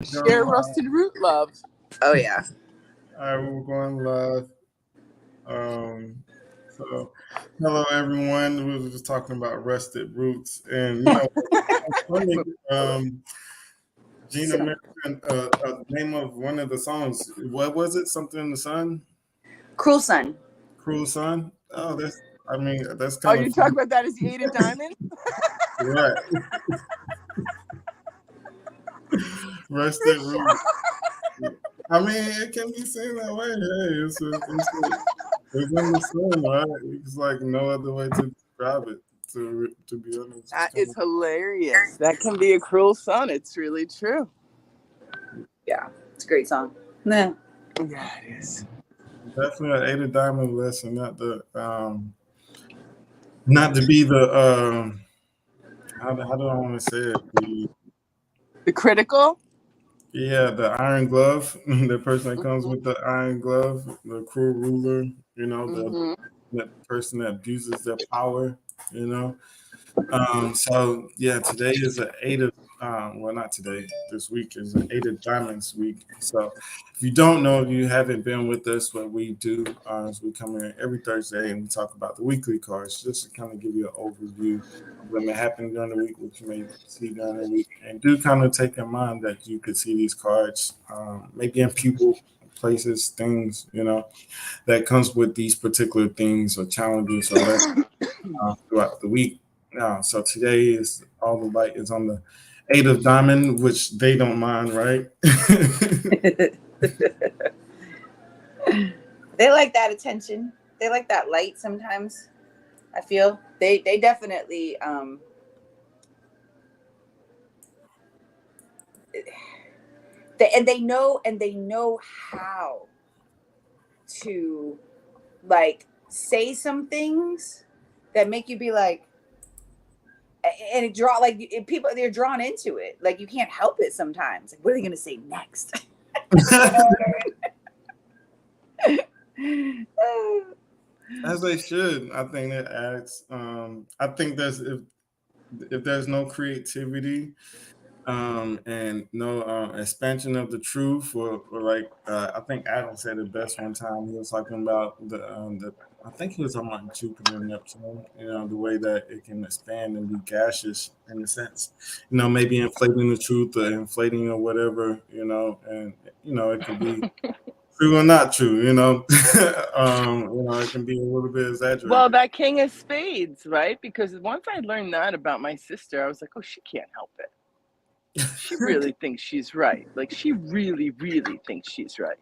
Share rusted root love. Oh yeah. All right, we're going live. Um, so, hello everyone. We were just talking about rusted roots, and it's funny. Gina mentioned the name of one of the songs. What was it? Something in the sun? Cruel Sun. Cruel Sun. Oh, that's. I mean, that's Oh, kind you of talk about that as the Eight of Diamonds? right. Rusted roots. I mean, it can be seen that way. Hey, it's in the sun, right? It's like no other way to describe it. To be honest, That is hilarious. That can be a cruel sun. It's really true. Yeah, it's a great song. Nah. Yeah, it is. definitely an Eight of Diamond lesson, not to be the how do I want to say it? The critical. The iron glove, the person that comes with the iron glove, the cruel ruler, Mm-hmm. the person that abuses their power, you know. So yeah, today is an eight of well, not today. This week is an Eight of Diamonds week. So if you don't know, if you haven't been with us, what we do is we come here every Thursday and we talk about the weekly cards, just to kind of give you an overview of what may happen during the week, what you may see during the week, and do kind of take in mind that you could see these cards, maybe in people, places, things, that comes with these particular things or challenges or lessons throughout the week. So today is all the light is on the Eight of Diamond, which they don't mind, right? They like that attention. They like that light sometimes. I feel they definitely they know how to like say some things that make you be like, and it draw like people, they're drawn into it. Like you can't help it sometimes. Like, what are they gonna say next? As they should. I think that adds. I think there's if there's no creativity and no expansion of the truth, or like I think Adam said it best one time. He was talking about the I think he was talking about Jupiter and Neptune. The way that it can expand and be gaseous in a sense. Maybe inflating the truth or inflating or whatever. And it can be true or not true. It can be a little bit exaggerated. Well, that King of Spades, right? Because once I learned that about my sister, I was like, oh, she can't help it. She really thinks she's right. Like, she really, really thinks she's right.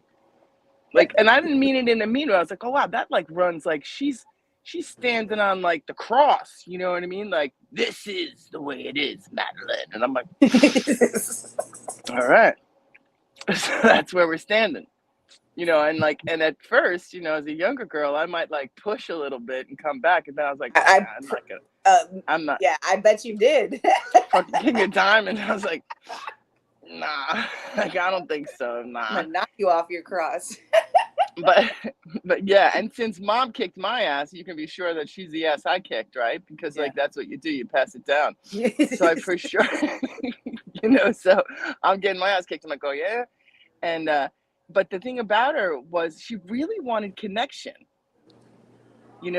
Like, and I didn't mean it in a mean way. I was like, oh, wow, that like runs like she's standing on like the cross. You know what I mean? Like, this is the way it is, Madeline. And I'm like, all right. So that's where we're standing. And at first, as a younger girl, I might like push a little bit and come back. And then I was like, I'm not. Yeah, I bet you did. Fucking King of Diamonds. I was like, nah, like, I don't think so. Nah. I'm gonna knock you off your cross. but yeah. And since Mom kicked my ass, you can be sure that she's the ass I kicked, right? Because like, that's what you do. You pass it down. So I for sure, so I'm getting my ass kicked. I'm like, oh yeah. And, but the thing about her was she really wanted connection.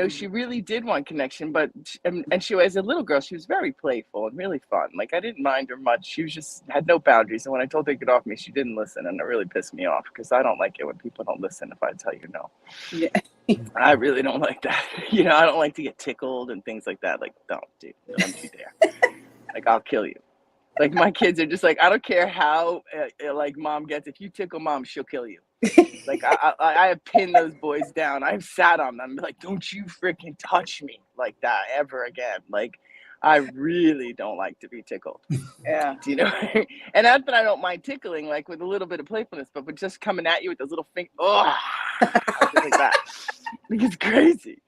She really did want connection, but, and she, as a little girl, she was very playful and really fun. Like, I didn't mind her much. She was just had no boundaries. And when I told her to get off me, she didn't listen. And it really pissed me off because I don't like it when people don't listen if I tell you no. Yeah. I really don't like that. I don't like to get tickled and things like that. Like, don't do you dare. Like, I'll kill you. Like, my kids are just like, I don't care how, like, Mom gets. If you tickle Mom, she'll kill you. Like, I have pinned those boys down. I've sat on them. Like, don't you freaking touch me like that ever again. Like, I really don't like to be tickled. Yeah. Do you know? And not that I don't mind tickling, like, with a little bit of playfulness, but with just coming at you with those little fingers. Oh, like that. Like, it's crazy.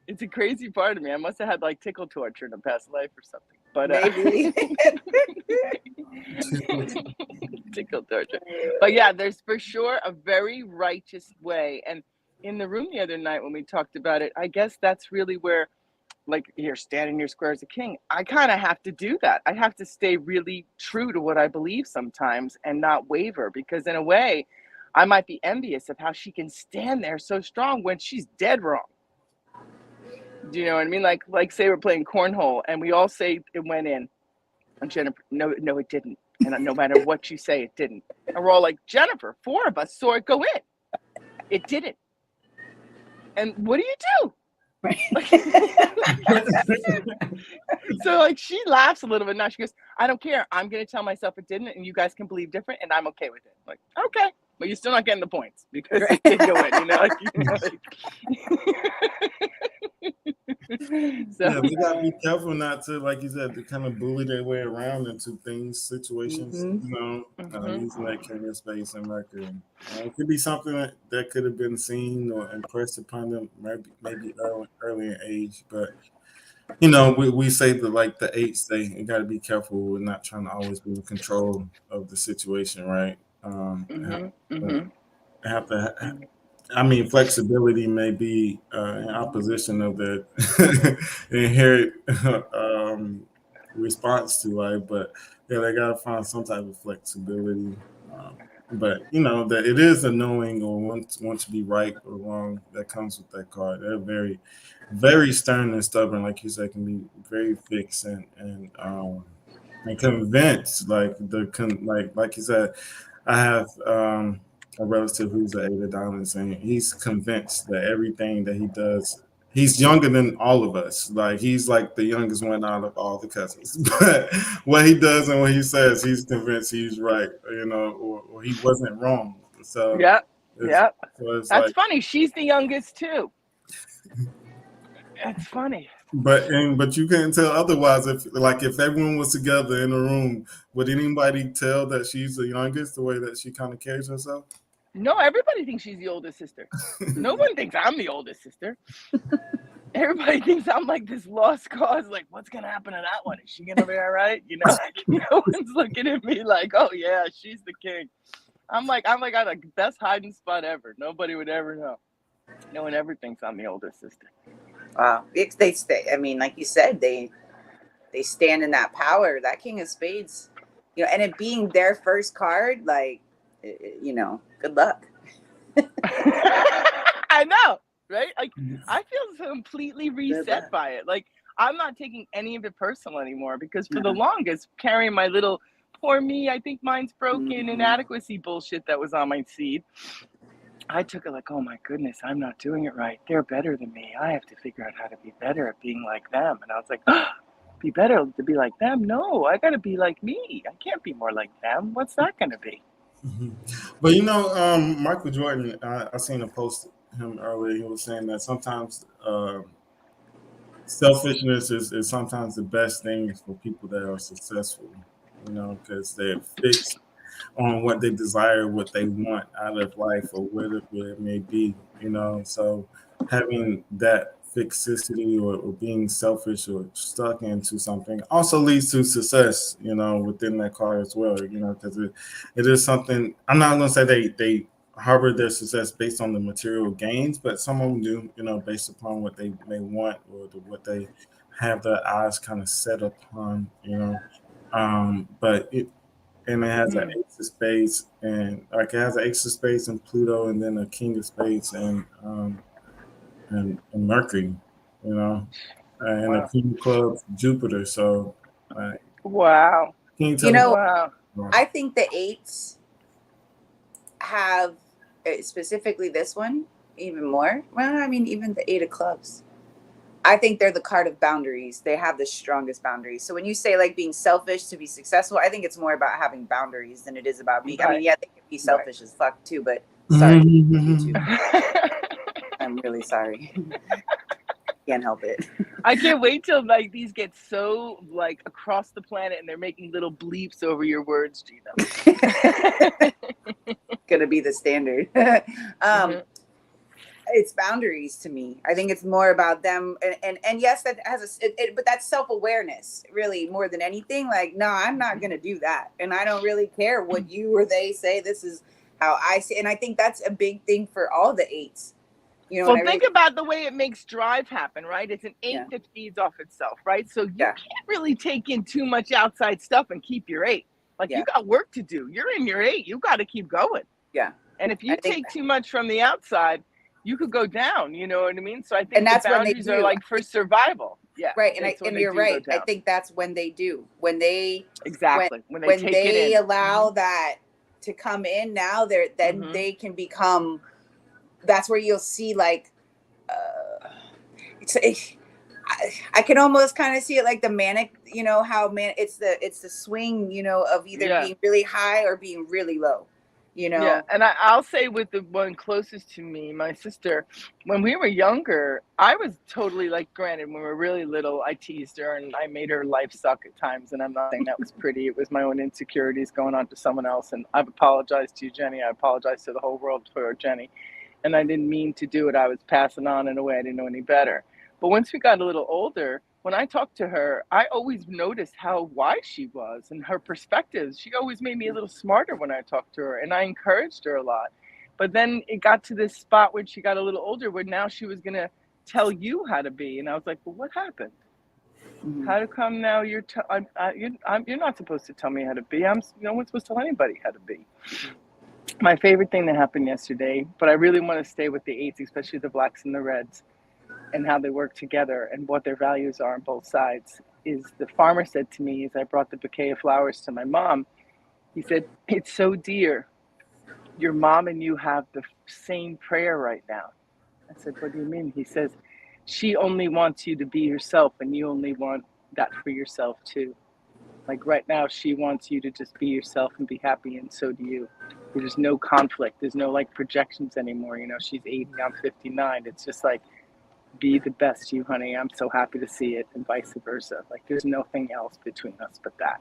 It's a crazy part of me. I must have had like tickle torture in a past life or something. But maybe tickle torture. But yeah, there's for sure a very righteous way. And in the room the other night when we talked about it, I guess that's really where like, you're standing your square as a king. I kind of have to do that. I have to stay really true to what I believe sometimes and not waver, because in a way, I might be envious of how she can stand there so strong when she's dead wrong. Do you know what I mean? Like say we're playing cornhole and we all say it went in, and Jennifer, no, it didn't. And no matter what you say, it didn't. And we're all like, Jennifer, 4 of us saw it go in. It didn't. And what do you do? So like she laughs a little bit now. She goes, I don't care. I'm going to tell myself it didn't, and you guys can believe different, and I'm okay with it. I'm like, okay, but you're still not getting the points because it did go in. So yeah, we gotta be careful not to, like you said, to kind of bully their way around into things, situations. Using that king of space and Mercury. It could be something that could have been seen or impressed upon them, maybe early in age, but. We say that like the 8s say you got to be careful with not trying to always be in control of the situation, right? Have to. I mean, flexibility may be in opposition of the inherent response to life, but yeah, they gotta find some type of flexibility. But that it is a knowing or want to be right or wrong that comes with that card. They're very, very stern and stubborn, like you said, can be very fixed and convinced. Like you said, I have a relative who's an 8 of diamonds, and he's convinced that everything that he does. He's younger than all of us. Like he's like the youngest one out of all the cousins. But what he does and what he says, he's convinced he's right, or he wasn't wrong. So yeah. So That's like, funny. She's the youngest too. That's funny. But you couldn't tell otherwise. If everyone was together in a room, would anybody tell that she's the youngest the way that she kind of carries herself? No, everybody thinks she's the oldest sister. No one thinks I'm the oldest sister. Everybody thinks I'm like this lost cause. Like, what's gonna happen to that one? Is she gonna be all right? No one's looking at me like, oh yeah, she's the king. I'm like at the best hiding spot ever. Nobody would ever know. No one ever thinks I'm the oldest sister. Wow, they stay. I mean, like you said, they stand in that power. That King of Spades, and it being their first card, like, good luck. I know, right? Like, I feel completely reset by it. Like, I'm not taking any of it personal anymore, because for the longest, carrying my little poor me, I think mine's broken, inadequacy bullshit that was on my seed, I took it like, oh my goodness, I'm not doing it right. They're better than me. I have to figure out how to be better at being like them. And I was like, be better to be like them? No, I got to be like me. I can't be more like them. What's that going to be? But Michael Jordan, I seen a post him earlier. He was saying that sometimes selfishness is sometimes the best thing for people that are successful, because they're fixed on what they desire, what they want out of life, or whatever it may be, So having that fixity or being selfish or stuck into something also leads to success, within that card as well, because it is something. I'm not going to say they harbor their success based on the material gains, but some of them do, based upon what they may want or what they have their eyes kind of set upon, but it has an Ace of Spades, and like it has an Ace of Spades and Pluto, and then a King of Spades and Mercury, and a King of Clubs, Jupiter. So, wow. Wow. I think the 8s have, specifically this one, even more. Well, I mean, even the 8 of Clubs. I think they're the card of boundaries. They have the strongest boundaries. So when you say like being selfish to be successful, I think it's more about having boundaries than it is about being. Right. I mean, yeah, they can be selfish as fuck too, but sorry, I'm really sorry. Can't help it. I can't wait till like these get so like across the planet and they're making little bleeps over your words, Gina. Gonna be the standard. It's boundaries to me. I think it's more about them, and yes, that has but that's self-awareness really more than anything. Like, no, I'm not gonna do that, and I don't really care what you or they say. This is how I see, and I think that's a big thing for all the 8s. You know, well, think about the way it makes drive happen, right? It's an 8 that feeds off itself, right? So you can't really take in too much outside stuff and keep your 8. Like you got work to do. You're in your 8. You got to keep going. Yeah. And if you take too much from the outside, you could go down. You know what I mean? So I think that's the boundaries are like for survival. Yeah. Right. And you're right. I think that's when they do. When they when they allow that to come in now, then they can become. That's where you'll see like. I can almost kind of see it like the manic, you know, how it's the swing, you know, of either being really high or being really low, you know. Yeah, and I'll say with the one closest to me, my sister, when we were younger, I was totally like, granted, when we were really little, I teased her and I made her life suck at times, and I'm not saying that was pretty. It was my own insecurities going on to someone else, and I've apologized to you, Jenny. I apologize to the whole world for Jenny, and I didn't mean to do it. I was passing on in a way I didn't know any better. But once we got a little older, when I talked to her, I always noticed how wise she was and her perspectives. She always made me a little smarter when I talked to her, and I encouraged her a lot. But then it got to this spot where she got a little older, where now she was going to tell you how to be. And I was like, well, what happened? How come now you're not supposed to tell me how to be? No one's supposed to tell anybody how to be. My favorite thing that happened yesterday, but I really want to stay with the 8s, especially the blacks and the reds, and how they work together and what their values are on both sides, is the farmer said to me as I brought the bouquet of flowers to my mom, he said, it's so dear. Your mom and you have the same prayer right now. I said, what do you mean? He says, she only wants you to be yourself, and you only want that for yourself too. Like right now, she wants you to just be yourself and be happy, and so do you. There's no conflict. There's no like projections anymore. You know, she's 80, I'm 59. It's just like, be the best you, honey. I'm so happy to see it, and vice versa. Like there's nothing else between us but that.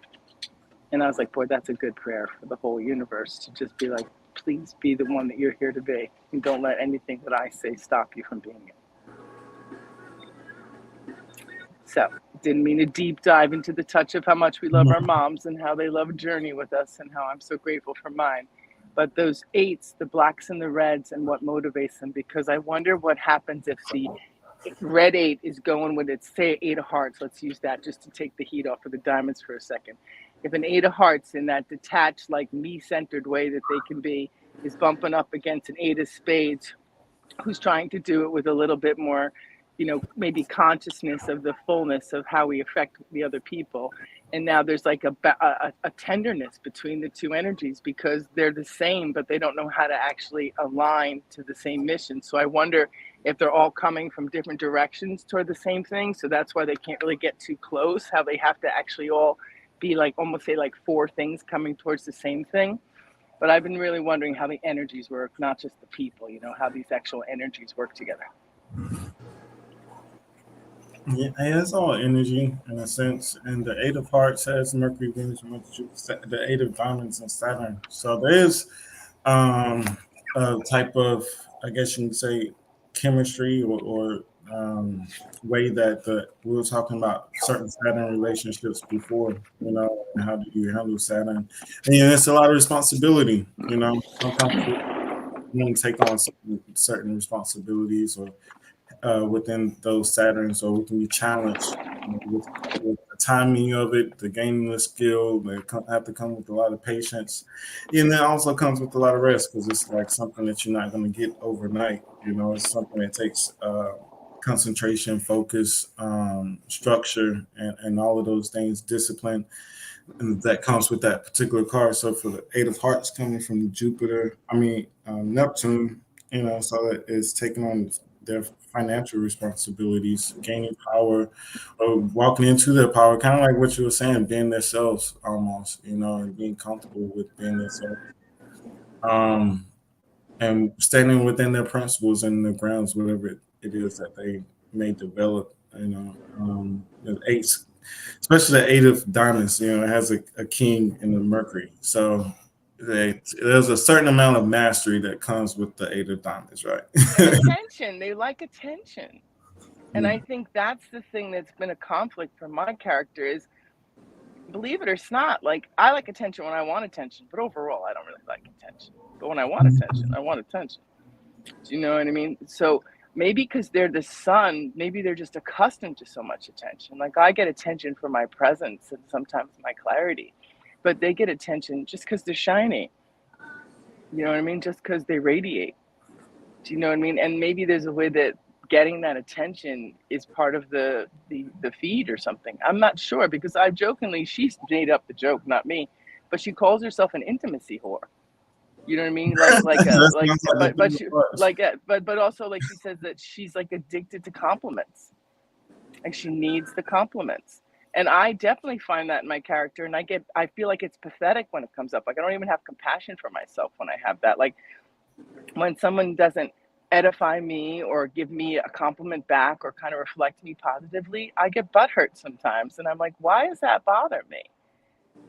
And I was like, boy, that's a good prayer for the whole universe, to just be like, please be the one that you're here to be, and don't let anything that I say stop you from being it. So didn't mean to deep dive into the touch of how much we love our moms and how they love a journey with us and how I'm so grateful for mine. But those 8s, the blacks and the reds, and what motivates them, because I wonder what happens if the red 8 is going with its, say, 8 of hearts. Let's use that just to take the heat off of the diamonds for a second. If an 8 of hearts, in that detached, like me-centered way that they can be, is bumping up against an 8 of spades, who's trying to do it with a little bit more, you know, maybe consciousness of the fullness of how we affect the other people. And now there's like a tenderness between the two energies, because they're the same, but they don't know how to actually align to the same mission. So I wonder if they're all coming from different directions toward the same thing. So that's why they can't really get too close, how they have to actually all be like, almost say like 4 things coming towards the same thing. But I've been really wondering how the energies work, not just the people, you know, how these actual energies work together. Yeah, it's all energy in a sense. And the 8 of hearts has Mercury, Venus, the 8 of diamonds, and Saturn. So there's a type of, I guess you can say, chemistry or way that we were talking about certain Saturn relationships before, you know, and how do you handle Saturn? And yeah, it's a lot of responsibility, you know. Sometimes you want to take on certain responsibilities or within those Saturns, so we can be challenged with the timing of it, the gaining the skill. They have to come with a lot of patience, and then also comes with a lot of rest, because it's like something that you're not going to get overnight. You know, it's something that takes concentration, focus, structure, and all of those things, discipline, and that comes with that particular card. So for the 8 of hearts coming from Neptune, you know, so that it's taking on their financial responsibilities, gaining power, or walking into their power, kind of like what you were saying, being themselves almost, you know, and being comfortable with being themselves. And standing within their principles and the grounds, whatever it is that they may develop, you know. The 8s, especially the 8 of diamonds, you know, it has a king in the Mercury. So there's a certain amount of mastery that comes with the 8 of diamonds, right? Attention. They like attention. And I think that's the thing that's been a conflict for my character is, believe it or not, like I like attention when I want attention, but overall I don't really like attention. But when I want attention, I want attention. Do you know what I mean? So maybe because they're the sun, maybe they're just accustomed to so much attention. Like I get attention for my presence and sometimes my clarity, but they get attention just because they're shiny. You know what I mean? Just because they radiate. Do you know what I mean? And maybe there's a way that getting that attention is part of the feed or something. I'm not sure, because I jokingly, she's made up the joke, not me, but she calls herself an intimacy whore. You know what I mean? But also, like, she says that she's like addicted to compliments. Like she needs the compliments. And I definitely find that in my character, and I feel like it's pathetic when it comes up. Like I don't even have compassion for myself when I have that. Like when someone doesn't edify me or give me a compliment back or kind of reflect me positively, I get butthurt sometimes. And I'm like, why does that bother me?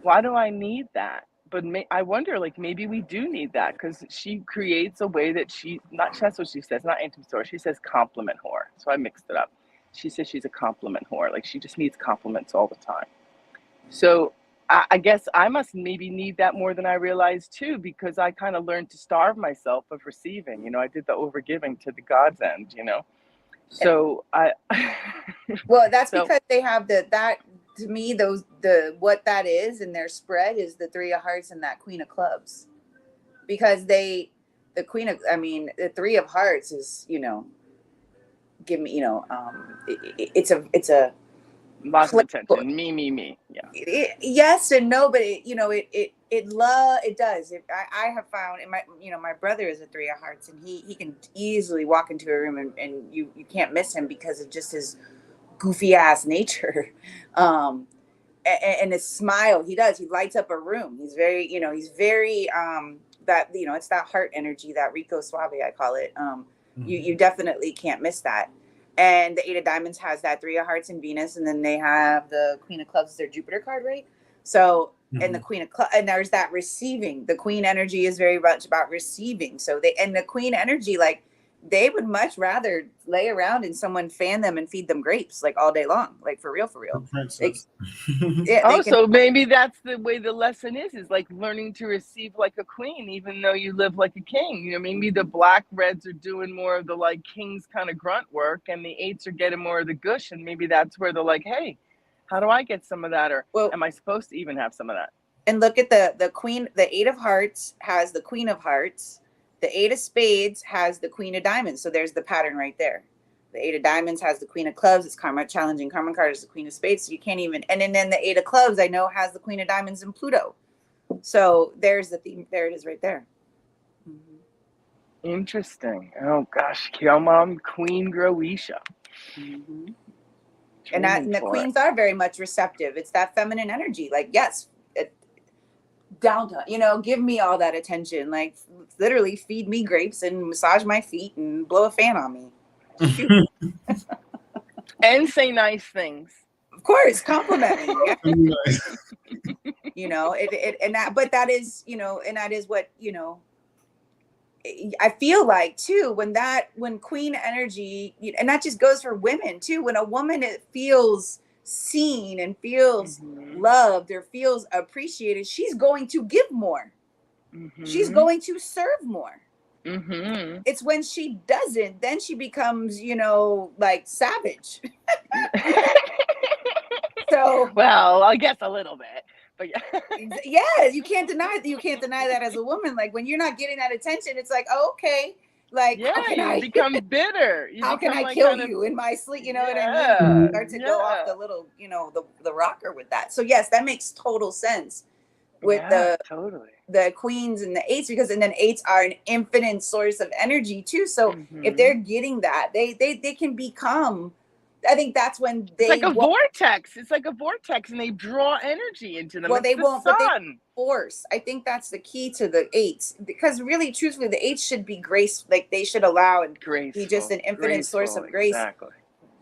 Why do I need that? But I wonder, like, maybe we do need that, because she creates a way that that's what she says, not intimate whore. She says compliment whore. So I mixed it up. She says she's a compliment whore. Like she just needs compliments all the time. So I guess I must maybe need that more than I realized too, because I kind of learned to starve myself of receiving. You know, I did the overgiving to the God's end, you know. So well, that's because they have that to me, what that is in their spread is the Three of Hearts and that Queen of Clubs, because the Three of Hearts is, you know, give me, you know, it's a lots of attention, me, yeah. Yes and no, but it does. I have found, and my brother is a Three of Hearts, and he can easily walk into a room and you can't miss him because of just his goofy ass nature, and his smile. He lights up a room. He's very that, you know, it's that heart energy, that Rico Suave, I call it. You definitely can't miss that. And the Eight of Diamonds has that Three of Hearts and Venus, and then they have the Queen of Clubs, their Jupiter card, right? So, and the Queen of Clubs, and there's that receiving. The Queen energy is very much about receiving. So the Queen energy, like, they would much rather lay around and someone fan them and feed them grapes, like, all day long, like, for real. So maybe that's the way the lesson is like learning to receive like a queen, even though you live like a king. You know, maybe the black reds are doing more of the like king's kind of grunt work, and the eights are getting more of the gush, and maybe that's where they're like, hey, how do I get some of that, or am I supposed to even have some of that? And look at the queen. The Eight of Hearts has the Queen of Hearts. The Eight of Spades has the Queen of Diamonds. So there's the pattern right there. The Eight of Diamonds has the Queen of Clubs. It's karma challenging. Karma card is the Queen of Spades. So you can't even. And then the Eight of Clubs, I know, has the Queen of Diamonds and Pluto. So there's the theme. There it is right there. Mm-hmm. Interesting. Oh gosh, Mom, Queen Groisha. Mm-hmm. And the queens are very much receptive. It's that feminine energy. Like, yes, down to, you know, give me all that attention. Like, literally feed me grapes and massage my feet and blow a fan on me. And say nice things. Of course, compliment me. You know, but that is, you know, and that is what, you know, I feel like too, when queen energy, and that just goes for women too, when a woman feels seen and feels loved or feels appreciated, she's going to give more. She's going to serve more. It's when she doesn't, then she becomes, you know, like savage. So, well, I guess a little bit. But yeah, you can't deny that as a woman. Like, when you're not getting that attention, it's like, oh, okay, like, yeah, you become bitter. How can I kill you in my sleep? You know what I mean? Start to go off the little, you know, the rocker with that. So yes, that makes total sense with the queens and the eights, because and then eights are an infinite source of energy too. So if they're getting that, they can become. I think that's when it's like a vortex. It's like a vortex, and they draw energy into them. Well, they won't, but they force. I think that's the key to the eights, because really, truthfully, the eights should be grace. Like, they should allow and be just an infinite source of grace. Exactly.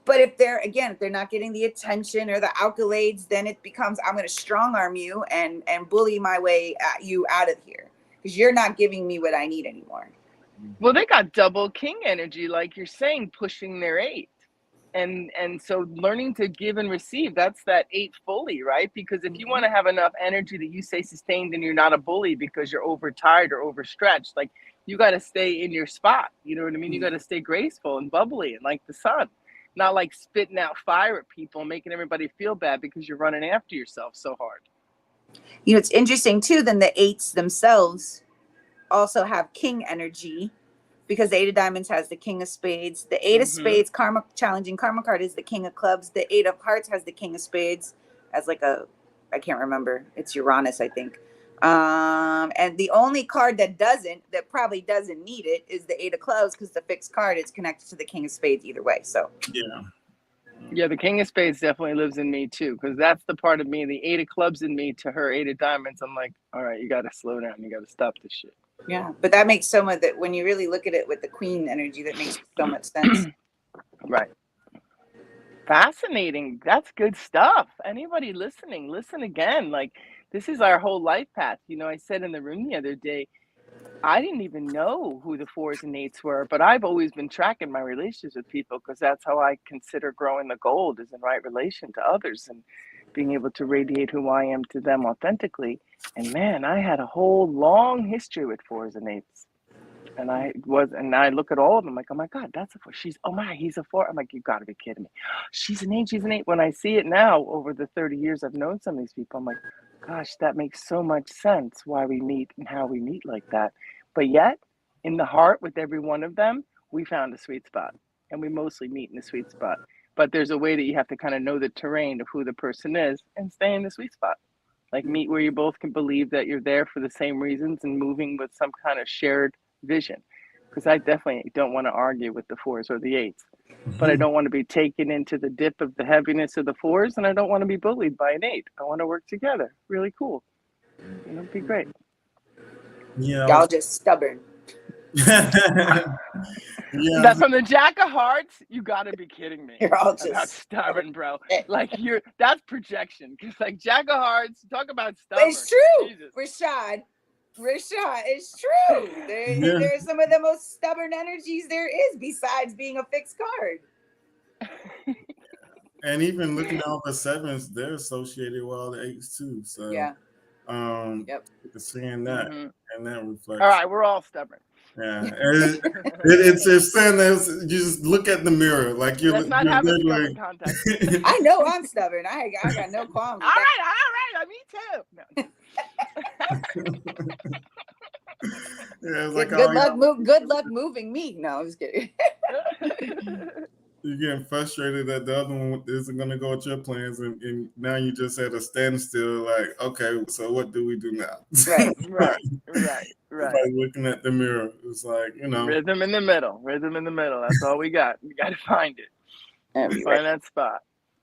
But if they're not getting the attention or the accolades, then it becomes, I'm going to strong arm you and bully my way you out of here, because you're not giving me what I need anymore. Well, they got double king energy, like you're saying, pushing their eight. And so learning to give and receive, that's that eight fully, right? Because if you want to have enough energy that you stay sustained and you're not a bully because you're overtired or overstretched, like you got to stay in your spot. You know what I mean? You got to stay graceful and bubbly and like the sun, not like spitting out fire at people, making everybody feel bad because you're running after yourself so hard. You know, it's interesting too, then the eights themselves also have king energy, because the eight of diamonds has the king of spades. The eight of spades, karma, challenging karma card, is the king of clubs. The eight of hearts has the king of spades as like a, I can't remember. It's Uranus, I think. And the only card that probably doesn't need it is the eight of clubs, because the fixed card is connected to the king of spades either way. So yeah, the king of spades definitely lives in me too, because that's the part of me, the eight of clubs in me to her eight of diamonds. I'm like, all right, you got to slow down. You got to stop this shit. Yeah, but that makes so much, that when you really look at it with the queen energy, that makes so much sense. Right. Fascinating. That's good stuff. Anybody listening, listen again. Like, this is our whole life path. You know, I said in the room the other day, I didn't even know who the fours and eights were, but I've always been tracking my relationships with people, because that's how I consider growing the gold, is in right relation to others and being able to radiate who I am to them authentically. And man, I had a whole long history with fours and eights. And I look at all of them like, oh my God, that's a four. He's a four. I'm like, you gotta be kidding me. She's an eight. When I see it now, over the 30 years I've known some of these people, I'm like, gosh, that makes so much sense why we meet and how we meet like that. But yet, in the heart with every one of them, we found a sweet spot, and we mostly meet in the sweet spot. But there's a way that you have to kind of know the terrain of who the person is and stay in the sweet spot. Like, meet where you both can believe that you're there for the same reasons and moving with some kind of shared vision. Because I definitely don't want to argue with the fours or the eights, but I don't want to be taken into the dip of the heaviness of the fours, and I don't want to be bullied by an eight. I want to work together. Really cool. You know, it'd be great. Yeah, y'all just stubborn. That from the Jack of Hearts, you gotta be kidding me. You're all just about stubborn, bro. Like, that's projection. Because like Jack of Hearts, talk about stubborn. It's true, Jesus. Rashad, it's true. There's some of the most stubborn energies there is, besides being a fixed card. And even looking at all the sevens, they're associated with all the eights too. So yeah. Seeing that and that reflects. All right, we're all stubborn. Yeah, it's saying that you just look at the mirror, like Let's not have a stubborn contact. I know I'm stubborn. I got no qualms. All right, me too. No. Yeah, it's like, good luck moving me. No, I'm just kidding. You're getting frustrated that the other one isn't going to go with your plans, and now you just at a standstill. Like, okay, so what do we do now? Right. Like looking at the mirror, it's like, you know, rhythm in the middle. That's all we got. We got to find it. Find that spot.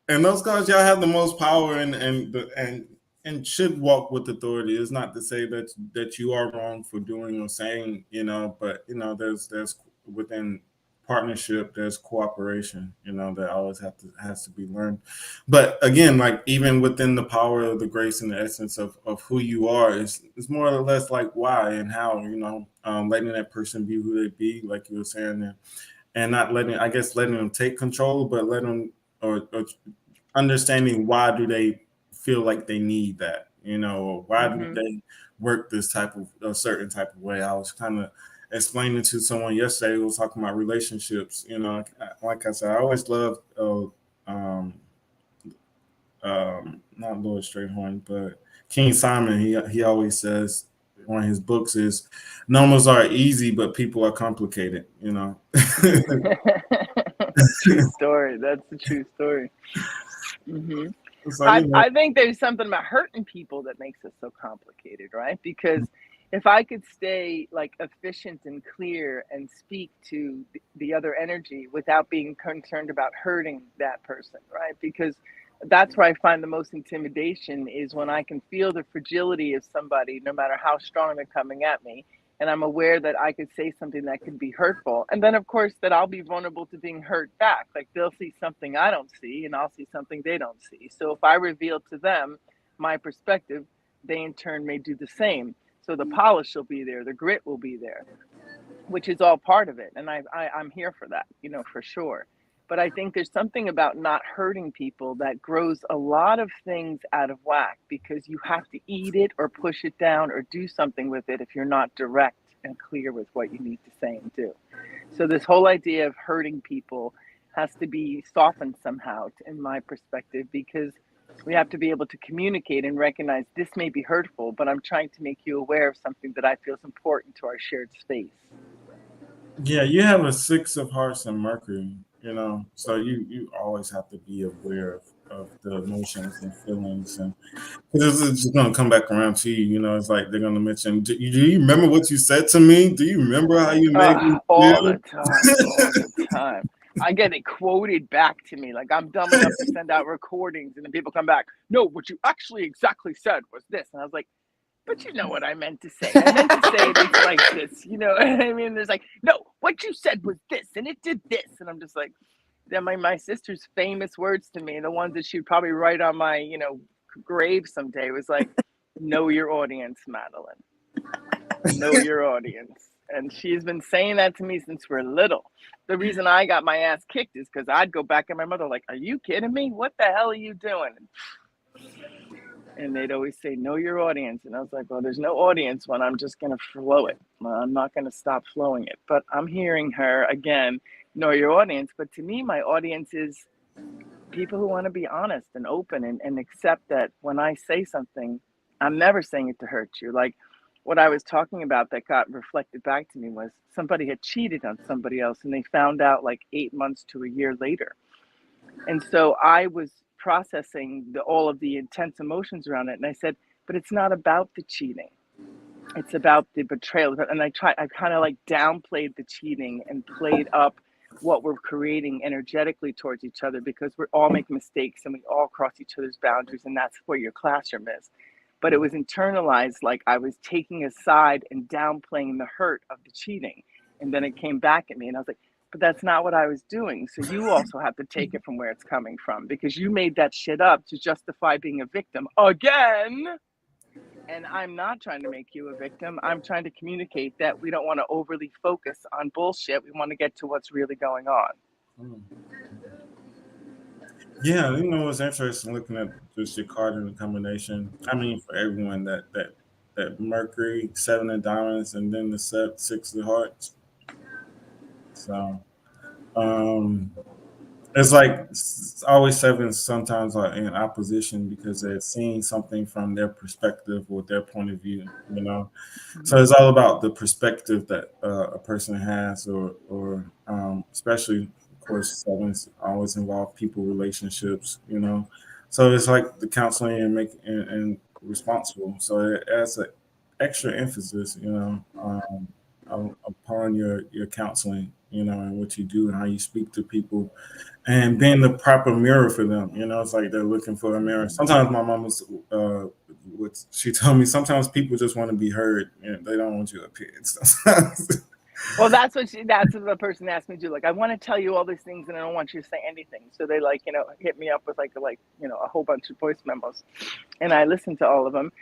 And those guys, y'all have the most power and should walk with authority. It's not to say that you are wrong for doing or saying, you know, but you know, there's within partnership, there's cooperation, you know, that always has to be learned. But again, like even within the power of the grace and the essence of who you are, it's more or less like why and how, you know, letting that person be who they be, like you were saying, and not letting them take control, but letting them or understanding why do they feel like they need that, you know, or why do they work this type of a certain type of way. I was kind of explaining to someone yesterday who was talking about relationships, you know, like I said, I always loved not Lord Strayhorn, but King Simon. He always says one of his books is numbers are easy, but people are complicated, you know. True story. That's the true story. So, I think there's something about hurting people that makes it so complicated, right? Because if I could stay like efficient and clear and speak to the other energy without being concerned about hurting that person, right? Because that's where I find the most intimidation is when I can feel the fragility of somebody, no matter how strong they're coming at me. And I'm aware that I could say something that could be hurtful. And then, of course, that I'll be vulnerable to being hurt back. Like they'll see something I don't see and I'll see something they don't see. So if I reveal to them my perspective, they in turn may do the same. So the polish will be there, the grit will be there, which is all part of it. And I'm here for that, you know, for sure. But I think there's something about not hurting people that grows a lot of things out of whack because you have to eat it or push it down or do something with it if you're not direct and clear with what you need to say and do. So this whole idea of hurting people has to be softened somehow, in my perspective, because we have to be able to communicate and recognize this may be hurtful, but I'm trying to make you aware of something that I feel is important to our shared space. Yeah, you have a 6 of Hearts and Mercury, so you always have to be aware of the emotions and feelings, and because it's just gonna come back around to you. It's like they're gonna mention, do you remember what you said to me? Do you remember how you made me All feel? the time, all the time. I get it quoted back to me. Like I'm dumb enough to send out recordings, and then people come back. No, what you actually exactly said was this, and I was like, but you know what I meant to say. I meant to say it's like this, I mean, there's like, no, what you said was this, and it did this, and I'm just like, then my sister's famous words to me, the ones that she'd probably write on my, grave someday, was like, know your audience, Madeline. Know your audience. And she's been saying that to me since we're little. The reason I got my ass kicked is because I'd go back at my mother like, are you kidding me? What the hell are you doing? And they'd always say, know your audience. And I was like, well, there's no audience when I'm just going to flow it. I'm not going to stop flowing it. But I'm hearing her again, know your audience. But to me, my audience is people who want to be honest and open and accept that when I say something, I'm never saying it to hurt you. Like what I was talking about that got reflected back to me was somebody had cheated on somebody else and they found out like 8 months to a year later. And so I was processing all of the intense emotions around it. And I said, but it's not about the cheating. It's about the betrayal. And I kind of like downplayed the cheating and played up what we're creating energetically towards each other, because we all make mistakes and we all cross each other's boundaries. And that's where your classroom is. But it was internalized, like I was taking a side and downplaying the hurt of the cheating. And then it came back at me and I was like, but that's not what I was doing. So you also have to take it from where it's coming from, because you made that shit up to justify being a victim again. And I'm not trying to make you a victim. I'm trying to communicate that we don't want to overly focus on bullshit. We want to get to what's really going on. Yeah, it's interesting looking at just your card in the combination. I mean, for everyone, that Mercury, 7 of Diamonds, and then the 6 of Hearts. So, it's like always 7 sometimes are in opposition because they're seeing something from their perspective or their point of view. So it's all about the perspective that a person has, or especially, of course, 7s always involve people relationships. So it's like the counseling and responsible. So it adds an extra emphasis, upon your counseling, and what you do and how you speak to people, and being the proper mirror for them. It's like they're looking for a mirror. Sometimes my mom was, what she told me, sometimes people just want to be heard and they don't want you opinion. Well, that's what the person asked me to do. Like, I want to tell you all these things and I don't want you to say anything. So they hit me up with a whole bunch of voice memos, and I listened to all of them.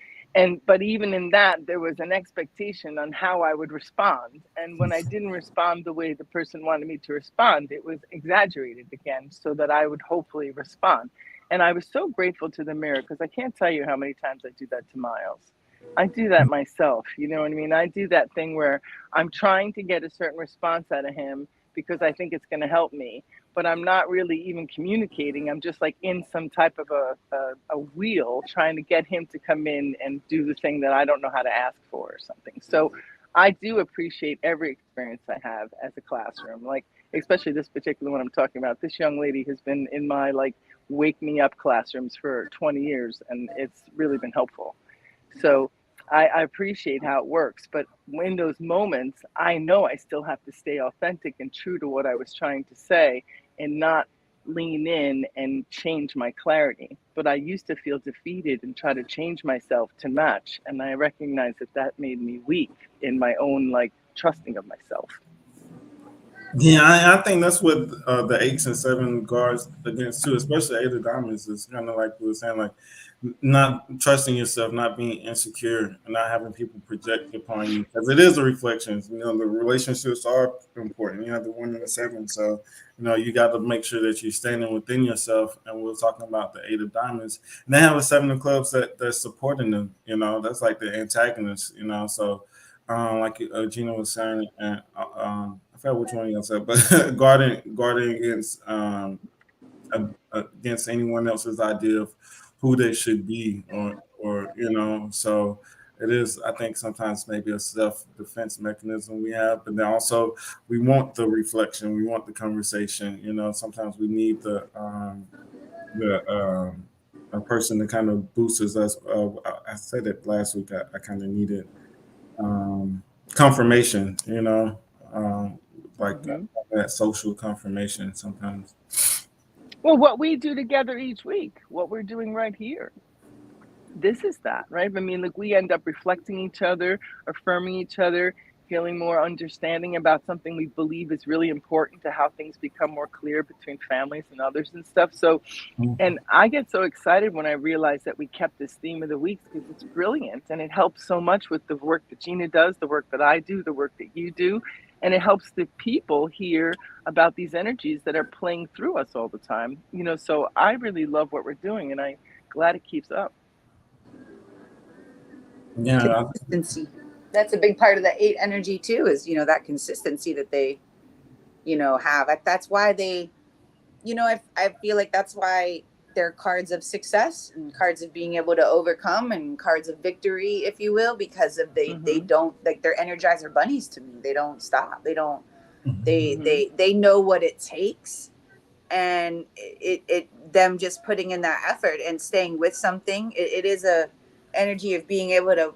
But even in that, there was an expectation on how I would respond. And when I didn't respond the way the person wanted me to respond, it was exaggerated again so that I would hopefully respond. And I was so grateful to the mirror, because I can't tell you how many times I do that to Miles. I do that myself. You know what I mean? I do that thing where I'm trying to get a certain response out of him because I think it's going to help me, but I'm not really even communicating. I'm just like in some type of a wheel trying to get him to come in and do the thing that I don't know how to ask for or something. So I do appreciate every experience I have as a classroom, like especially this particular one I'm talking about. This young lady has been in my wake me up classrooms for 20 years, and it's really been helpful. So I appreciate how it works, but in those moments, I know I still have to stay authentic and true to what I was trying to say, and not lean in and change my clarity. But I used to feel defeated and try to change myself to match, and I recognize that made me weak in my own trusting of myself. Yeah, I think that's what the 8s and 7 guards against too, especially 8 of Diamonds, is kind of like we were saying, like not trusting yourself, not being insecure, and not having people project upon you, because it is a reflection. The relationships are important. You have the 1 and the 7, so you got to make sure that you're standing within yourself. And we're talking about the 8 of Diamonds, and they have a 7 of Clubs that's supporting them. That's like the antagonist. So like Gina was saying, and I forgot which one you said, but guarding against anyone else's idea of who they should be, or so it is, I think, sometimes maybe a self-defense mechanism we have, but then also we want the reflection, we want the conversation. Sometimes we need the a person to kind of boost us. I said it last week. I kind of needed um, confirmation, like Mm-hmm. that social confirmation sometimes. Well, what we do together each week, what we're doing right here, this is that, right? I mean, like, we end up reflecting each other, affirming each other, feeling more understanding about something we believe is really important to how things become more clear between families and others and stuff. So, and I get so excited when I realize that we kept this theme of the week, because it's brilliant and it helps so much with the work that Gina does, the work that I do, the work that you do. And it helps the people hear about these energies that are playing through us all the time. So I really love what we're doing, and I'm glad it keeps up. Yeah, Consistency. That's a big part of the 8 energy too, is, that consistency that they, have. That's why they, I feel like that's why they're cards of success and cards of being able to overcome and cards of victory, if you will, because of they don't, like, they're energizer bunnies to me. They don't stop. They don't, they know what it takes, and them just putting in that effort and staying with something. It is a energy of being able to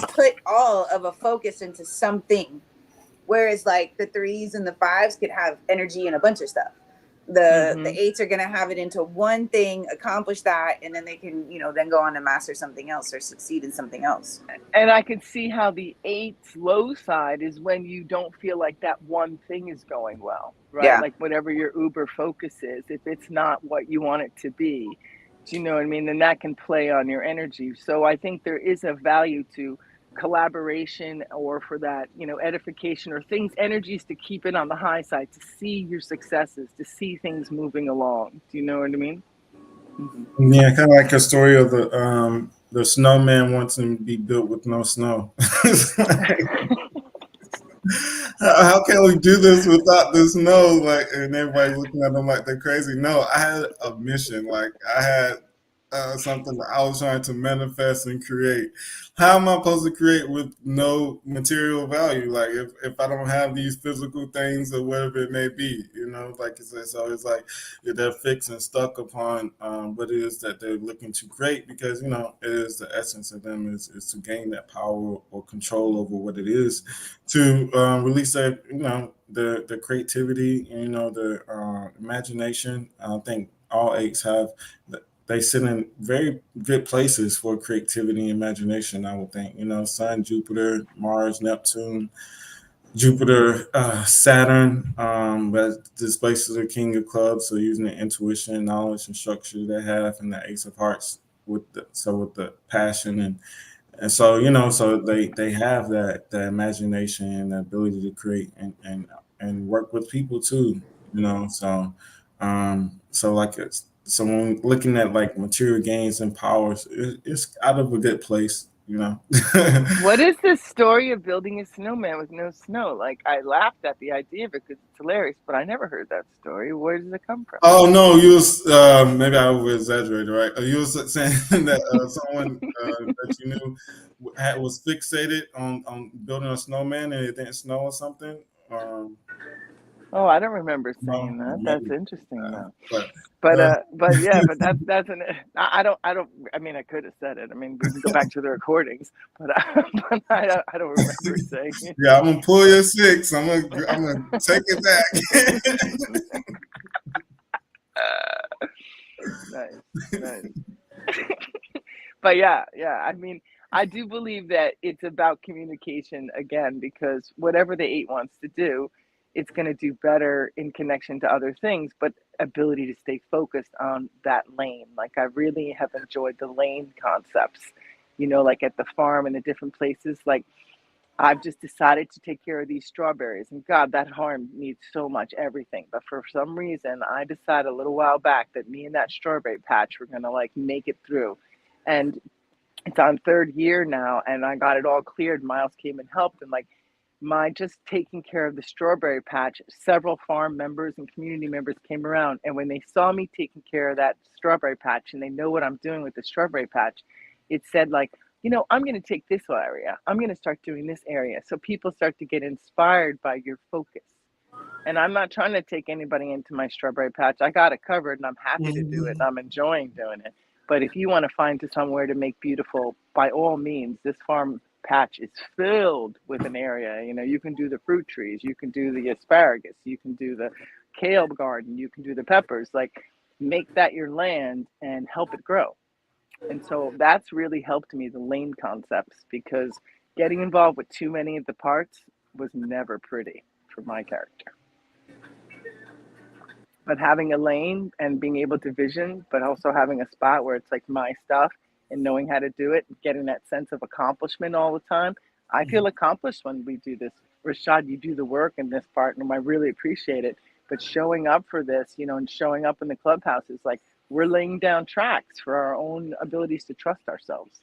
put all of a focus into something, whereas like the 3s and the 5s could have energy in a bunch of stuff. The 8s are going to have it into one thing, accomplish that, and then they can, then go on to master something else or succeed in something else. And I could see how the 8's low side is when you don't feel like that one thing is going well, right? Yeah. Like, whatever your uber focus is, if it's not what you want it to be, do you know what I mean? Then that can play on your energy. So I think there is a value to collaboration, or for that, edification, or things, energies to keep it on the high side, to see your successes, to see things moving along. Do you know what I mean? Mm-hmm. Yeah, kind of like a story of the snowman wanting to be built with no snow. How can we do this without the snow? Like, and everybody's looking at them like they're crazy. No, I had a mission. Like, I had something that I was trying to manifest and create. How am I supposed to create with no material value? Like, if I don't have these physical things or whatever it may be, like I said, so it's like they're fixed and stuck upon what it is that they're looking to create, because, it is the essence of them is to gain that power or control over what it is, to release that, the creativity, the imagination. I think all 8s have they sit in very good places for creativity and imagination, I would think. Sun, Jupiter, Mars, Neptune, Jupiter, Saturn, but this place is a king of clubs, so using the intuition, knowledge, and structure they have, and the Ace of Hearts with the passion, and so so they have that imagination and the ability to create and work with people too. So like so when looking at like material gains and powers, it's out of a good place. What is this story of building a snowman with no snow? Like, I laughed at the idea of it because it's hilarious, but I never heard that story. Where does it come from? Oh no, you was maybe I over exaggerated, right? You was saying that someone that you knew was fixated on building a snowman and it didn't snow or something. Oh, I don't remember No, saying that. That's maybe, interesting though. but But yeah, but that's an. I don't. I mean, I could have said it. I mean, we can go back to the recordings, but but I don't remember saying it. yeah, I'm gonna pull your 6. I'm gonna take it back. Nice. But yeah. I mean, I do believe that it's about communication again, because whatever the 8 wants to do, it's going to do better in connection to other things, but ability to stay focused on that lane. Like, I really have enjoyed the lane concepts, like at the farm and the different places. Like, I've just decided to take care of these strawberries, and God, that farm needs so much everything. But for some reason, I decided a little while back that me and that strawberry patch were going to like make it through. And it's on third year now, and I got it all cleared. Miles came and helped, and like my just taking care of the strawberry patch, several farm members and community members came around, and when they saw me taking care of that strawberry patch and they know what I'm doing with the strawberry patch, it said like, you know, I'm going to take this area, I'm going to start doing this area. So people start to get inspired by your focus. And I'm not trying to take anybody into my strawberry patch. I got it covered, and I'm happy to do it, and I'm enjoying doing it. But if you want to find somewhere to make beautiful, by all means, this farm patch is filled with an area. You know, you can do the fruit trees, you can do the asparagus, you can do the kale garden, you can do the peppers. Like, make that your land and help it grow. And so that's really helped me, the lane concepts, because getting involved with too many of the parts was never pretty for my character. But having a lane and being able to vision, but also having a spot where it's like my stuff and knowing how to do it, getting that sense of accomplishment all the time. I feel accomplished when we do this. Rashad, you do the work in this part, and I really appreciate it. But showing up for this, you know, and showing up in the clubhouse is like we're laying down tracks for our own abilities to trust ourselves.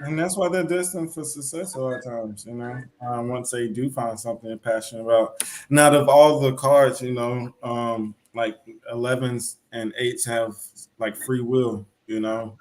And that's why they're destined for success a lot of times, you know, once they do find something they're passionate about. And out of all the cards, you know, like 11s and 8s have like free will, you know,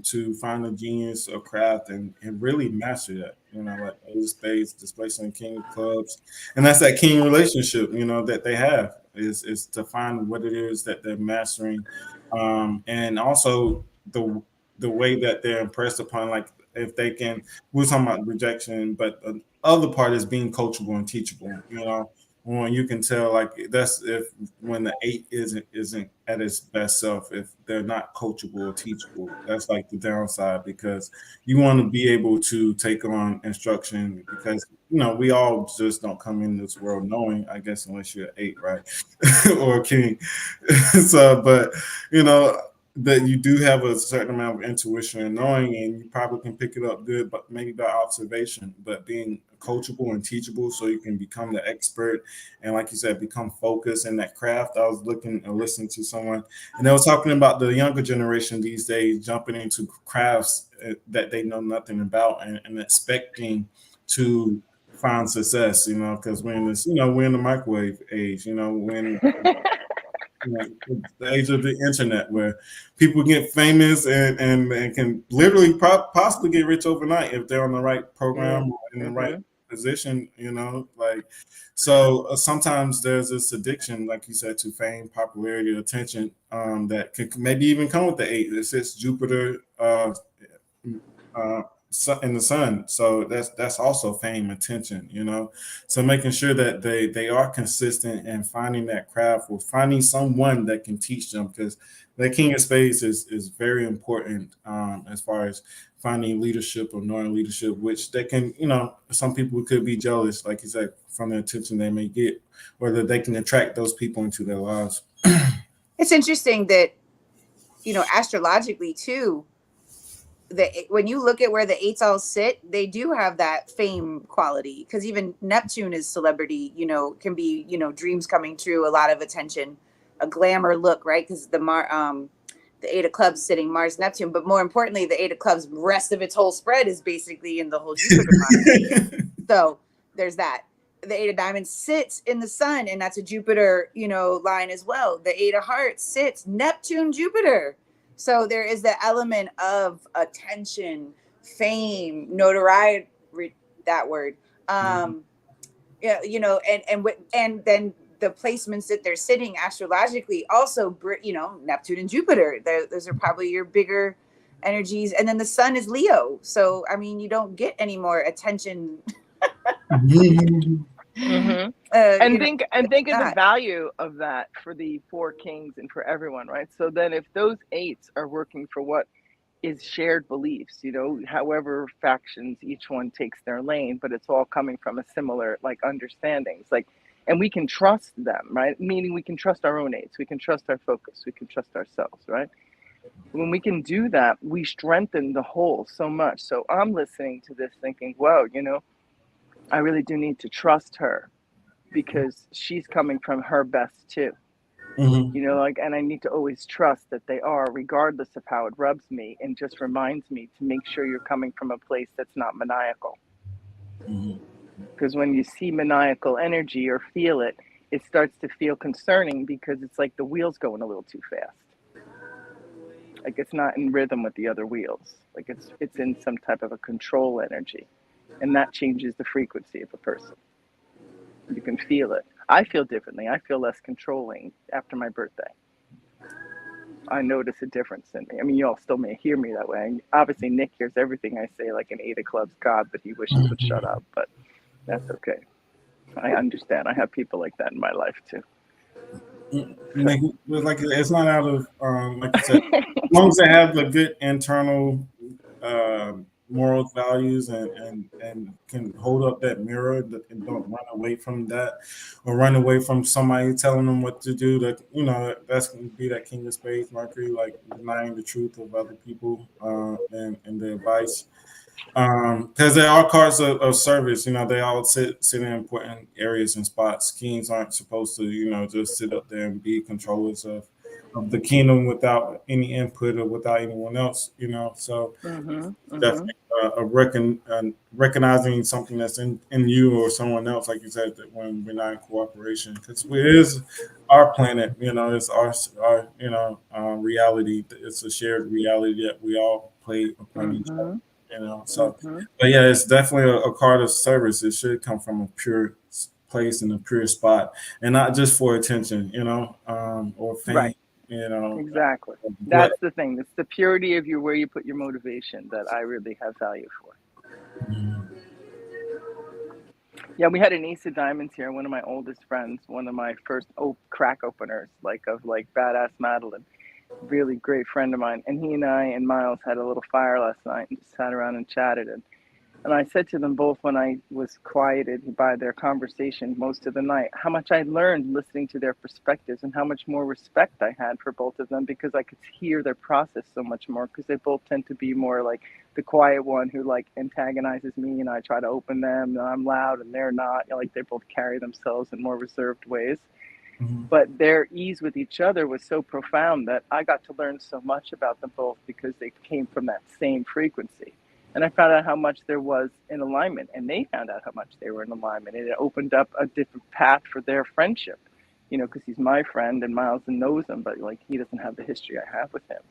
to find a genius or craft and really master that, you know, like Ace of Spades, displacing King of Clubs. And that's that king relationship, you know, that they have is to find what it is that they're mastering. And also the way that they're impressed upon, like if they can, we're talking about rejection, but the other part is being coachable and teachable. You know, when you can tell, like that's if when the 8 isn't at its best self, if they're not coachable or teachable, that's like the downside, because you want to be able to take on instruction, because you know we all just don't come in this world knowing, I guess, unless you're 8, right, or a king. So, but you know, that you do have a certain amount of intuition and knowing, and you probably can pick it up good, but maybe by observation, but being coachable and teachable so you can become the expert. And like you said, become focused in that craft. I was looking and listening to someone, and they were talking about the younger generation these days jumping into crafts that they know nothing about, and expecting to find success, you know, because we're in this, you know, we're in the microwave age, you know, when you know, the age of the internet, where people get famous and can literally possibly get rich overnight if they're on the right program or in the right position, you know, like, so sometimes there's this addiction, like you said, to fame, popularity, attention, that could maybe even come with the 8. It's Jupiter in the sun, so that's also fame, attention, you know. So making sure that they are consistent and finding that craft, or finding someone that can teach them, because the King of Spades is very important, as far as finding leadership or knowing leadership, which they can, you know, some people could be jealous, like you said, from the attention they may get, or that they can attract those people into their lives. It's interesting that, you know, astrologically too, when you look at where the 8s all sit, they do have that fame quality, because even Neptune is celebrity, you know, can be, you know, dreams coming true, a lot of attention, a glamour look, right? Because the 8 of Clubs sitting Mars Neptune, but more importantly, the 8 of Clubs rest of its whole spread is basically in the whole Jupiter line. So there's that. The 8 of Diamonds sits in the sun, and that's a Jupiter, you know, line as well. The 8 of Hearts sits Neptune Jupiter. So there is the element of attention, fame, notoriety, that word. Yeah, you know, and then the placements that they're sitting astrologically also, you know, Neptune and Jupiter. Those are probably your bigger energies. And then the sun is Leo. So, I mean, you don't get any more attention. And think of the value of that for the 4 kings and for everyone, right? So then if those 8s are working for what is shared beliefs, you know, however factions, each one takes their lane, but it's all coming from a similar like understandings, like, and we can trust them, right? Meaning we can trust our own 8s, we can trust our focus, we can trust ourselves, right? When we can do that, we strengthen the whole so much. So I'm listening to this thinking, whoa, you know, I really do need to trust her, because she's coming from her best too. Mm-hmm. You know, like, and I need to always trust that they are, regardless of how it rubs me, and just reminds me to make sure you're coming from a place that's not maniacal. Mm-hmm. Because when you see maniacal energy or feel it, it starts to feel concerning because it's like the wheel's going a little too fast. Like it's not in rhythm with the other wheels. Like it's in some type of a control energy, and that changes the frequency of a person. You can feel it. I feel differently. I feel less controlling after my birthday. I notice a difference in me. I mean, you all still may hear me that way. And obviously, Nick hears everything I say like an 8 of clubs God, but he wishes would shut up. But that's okay. I understand. I have people like that in my life too. So. Like it's not out of like you said, as long as they have the good internal uh, moral values and can hold up that mirror and don't run away from that or run away from somebody telling them what to do. That that's going to be that King of Spades, Mercury, like denying the truth of other people and their advice. Because they are cards of service, they all sit in important areas and spots. Kings aren't supposed to, just sit up there and be controllers of the kingdom without any input or without anyone else, So definitely recognizing something that's in you or someone else, like you said, that when we're not in cooperation, because it is our planet, it's our reality. It's a shared reality that we all play upon each other. So, but yeah, it's definitely a card of service. It should come from a pure place and a pure spot, and not just for attention, or fame, Right. Exactly. But That's the thing. It's the purity of where you put your motivation that I really have value for. Yeah, we had an Ace of Diamonds here. One of my oldest friends, one of my first crack openers, of Badass Madeline. Really great friend of mine, and he and I and Miles had a little fire last night and just sat around and chatted. And I said to them both when I was quieted by their conversation most of the night, how much I learned listening to their perspectives and how much more respect I had for both of them because I could hear their process so much more because they both tend to be more like the quiet one who antagonizes me and I try to open them and I'm loud and they're not. They both carry themselves in more reserved ways. But their ease with each other was so profound that I got to learn so much about them both because they came from that same frequency. And I found out how much there was in alignment, and they found out how much they were in alignment. And it opened up a different path for their friendship, because he's my friend and Miles knows him, but he doesn't have the history I have with him.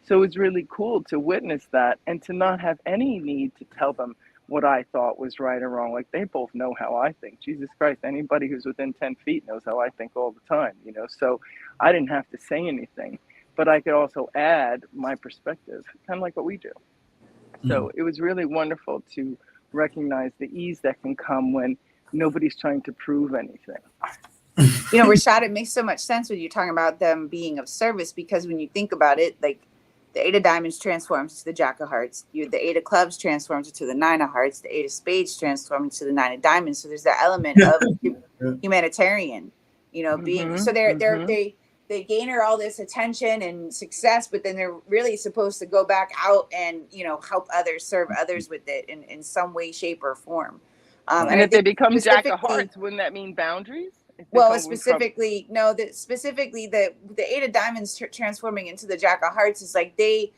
So it's really cool to witness that and to not have any need to tell them what I thought was right or wrong. They both know how I think. Jesus Christ, anybody who's within 10 feet knows how I think all the time, So I didn't have to say anything, but I could also add my perspective, kind of like what we do. So it was really wonderful to recognize the ease that can come when nobody's trying to prove anything. Rashad, it makes so much sense when you're talking about them being of service, because when you think about it, the 8 of Diamonds transforms to the Jack of Hearts. The 8 of Clubs transforms to the 9 of Hearts. The 8 of Spades transforms to the 9 of Diamonds. So there's that element of humanitarian, being. So they gainer all this attention and success, but then they're really supposed to go back out and help others, serve others with it in some way, shape, or form. And if they become Jack of Hearts, wouldn't that mean boundaries? Well, specifically the 8 of Diamonds transforming into the Jack of Hearts is they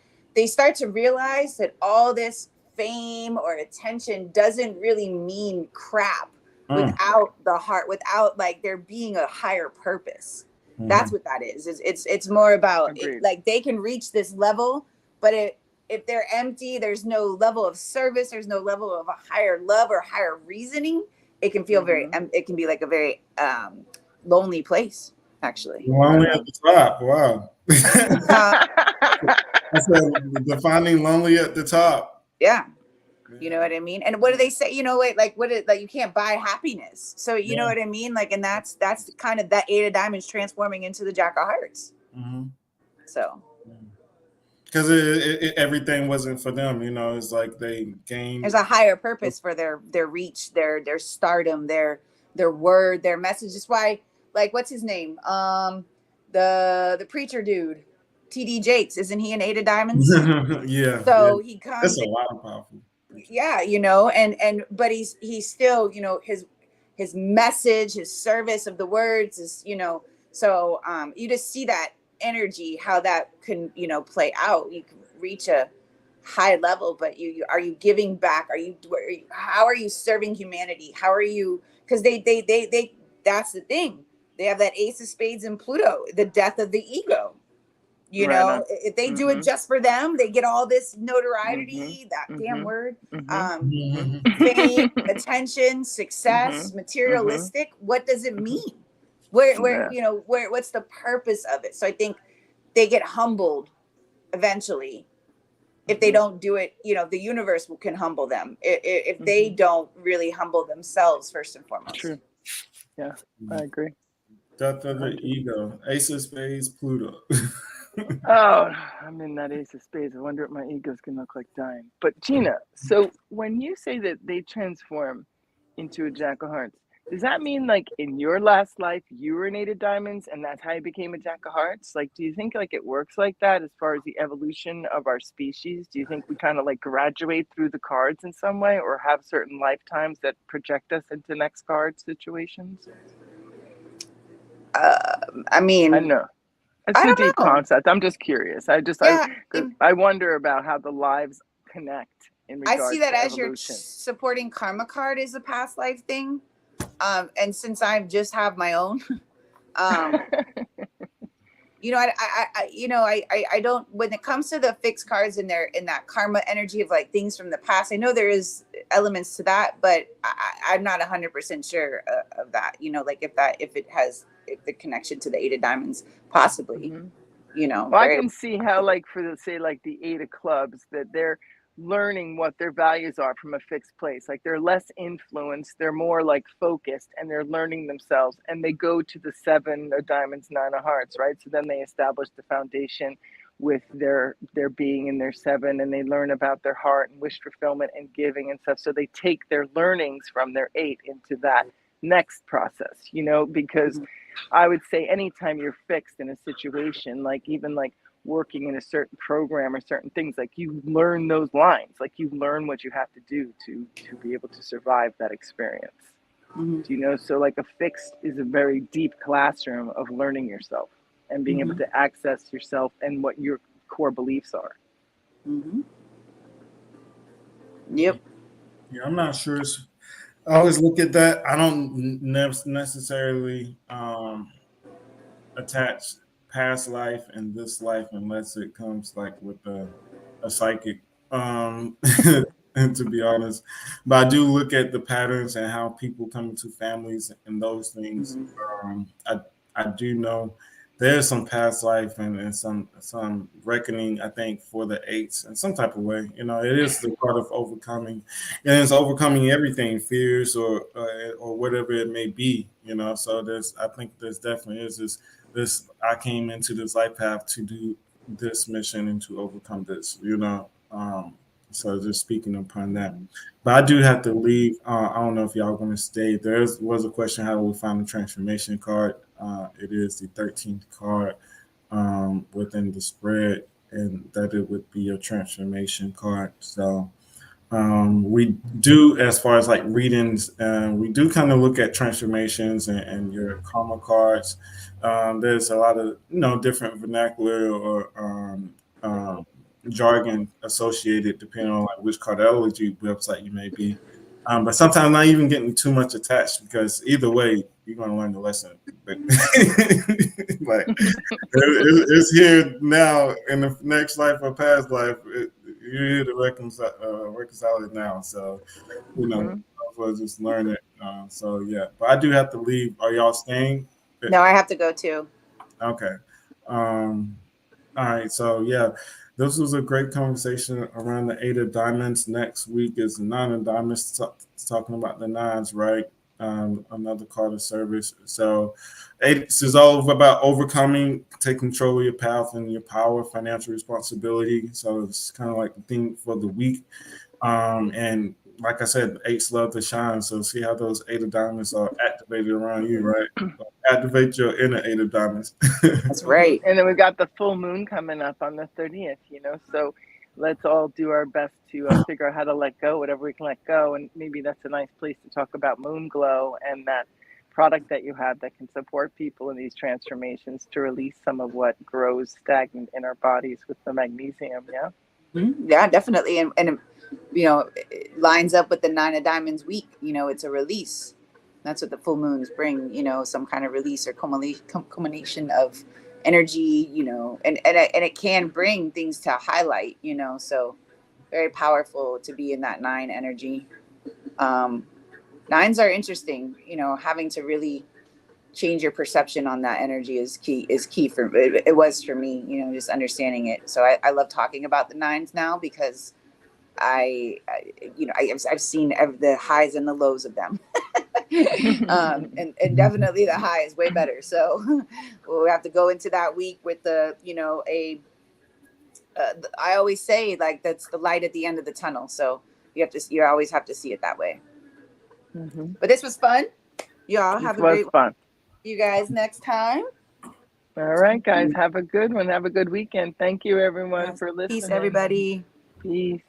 start to realize that all this fame or attention doesn't really mean crap without the heart, without there being a higher purpose. That's what that is. It's more about they can reach this level, but if they're empty, there's no level of service, there's no level of a higher love or higher reasaning. It can feel it can be a very lonely place, actually. Lonely at the top. Wow. That's defining lonely at the top. Yeah. You know what I mean? And what do they say? You can't buy happiness. So you know what I mean? And that's kind of that 8 of Diamonds transforming into the Jack of Hearts. So. Because everything wasn't for them, it's they gained. There's a higher purpose for their reach, their stardom, their word, their message. That's why, what's his name? The preacher dude, TD Jakes, isn't he an 8 of Diamonds? Yeah. So he comes. That's a lot of powerful. Yeah, but he's still, his message, his service of the words is, So you just see that energy, how that can, you know, play out. You can reach a high level, but are you giving back? How are you serving humanity? How are you, because they that's the thing. They have that Ace of Spades and Pluto, the death of the ego. You Right know, on. if they do it just for them, they get all this notoriety, that damn word, fame, attention, success, materialistic. What does it mean? Where you know, what's the purpose of it? So I think they get humbled eventually if they don't do it. You know, the universe can humble them if they don't really humble themselves first and foremost. True. Yeah, I agree. Death of the ego. Ace of Spades, Pluto. Oh, I'm in that Ace of Spades. I wonder what my ego's gonna look like dying. But Gina, so when you say that they transform into a Jack of Hearts, does that mean like in your last life you were an Eight of Diamonds and that's how you became a Jack of Hearts? Like, do you think like it works like that as far as the evolution of our species? Do you think we kind of like graduate through the cards in some way, or have certain lifetimes that project us into next card situations? I mean, I know. It's a deep concept. I'm just curious. I wonder about how the lives connect in regards to I see that as evolution. Your supporting karma card is a past life thing. And since I just have my own, you know, I don't, when it comes to the fixed cards in that karma energy of like things from the past, I know there is elements to that, but I'm not 100% sure of that, you know, like if the connection to the Eight of Diamonds, possibly, you know. Well, I can see how, like, for the, say, like the Eight of Clubs, that they're learning what their values are from a fixed place. Like, they're less influenced, they're more like focused, and they're learning themselves, and they go to the Seven of Diamonds, Nine of Hearts, right? So then they establish the foundation with their being in their seven, and they learn about their heart and wish fulfillment and giving and stuff. So they take their learnings from their eight into that next process, you know, because I would say anytime you're fixed in a situation, like even like working in a certain program or certain things, like you learn those lines, like you learn what you have to do to be able to survive that experience. Do you know? So like a fixed is a very deep classroom of learning yourself and being able to access yourself and what your core beliefs are. Yep. Yeah, I'm not sure. I always look at that. I don't necessarily attach past life and this life unless it comes like with a psychic. And to be honest, but I do look at the patterns and how people come into families and those things. I do know there's some past life and some reckoning, I think, for the eights in some type of way. You know, it is the part of overcoming, and it's overcoming everything, fears or whatever it may be. You know, so I think there's definitely is this. I came into this life path to do this mission and to overcome this. You know. So just speaking upon that, but I do have to leave. I don't know if y'all going to stay. There was a question: how do we find the transformation card? It is the 13th card within the spread, and that it would be a transformation card. So we do, as far as like readings, we do kind of look at transformations and your karma cards. There's a lot of different vernacular or jargon associated depending on like which Cardology website you may be. But sometimes not even getting too much attached, because either way you're going to learn the lesson. But like it's here now in the next life or past life. You're here to reconcile it now. So I'll just learn it. So yeah, but I do have to leave. Are y'all staying? No, I have to go too. Okay. All right. So yeah. This was a great conversation around the Eight of Diamonds. Next week is the Nine of Diamonds, talking about the nines, right? Another card of service. So this is all about overcoming, take control of your path and your power, financial responsibility. So it's kind of like the theme for the week. And like I said, eights love to shine. So see how those Eight of Diamonds are activated around you, right? Activate your inner Eight of Diamonds. That's right. And then we got the full moon coming up on the 30th, so let's all do our best to figure out how to let go, whatever we can let go. And maybe that's a nice place to talk about moon glow and that product that you have that can support people in these transformations to release some of what grows stagnant in our bodies with the magnesium. Yeah. Yeah, definitely. And you know, it lines up with the 9 of Diamonds week. You know, it's a release. That's what the full moons bring, you know, some kind of release or culmination of energy, you know, and it can bring things to highlight, you know, so very powerful to be in that 9 energy. Nines are interesting, you know, having to really change your perception on that energy is key for it was for me, you know, just understanding it. So I love talking about the 9s now because you know, I've seen the highs and the lows of them. And definitely the high is way better. So we'll have to go into that week with the, you know, I always say like that's the light at the end of the tunnel. So you always have to see it that way. But this was fun. Y'all have a great fun. You guys next time. All right, guys. Have a good one. Have a good weekend. Thank you, everyone, for listening. Peace, everybody. Peace.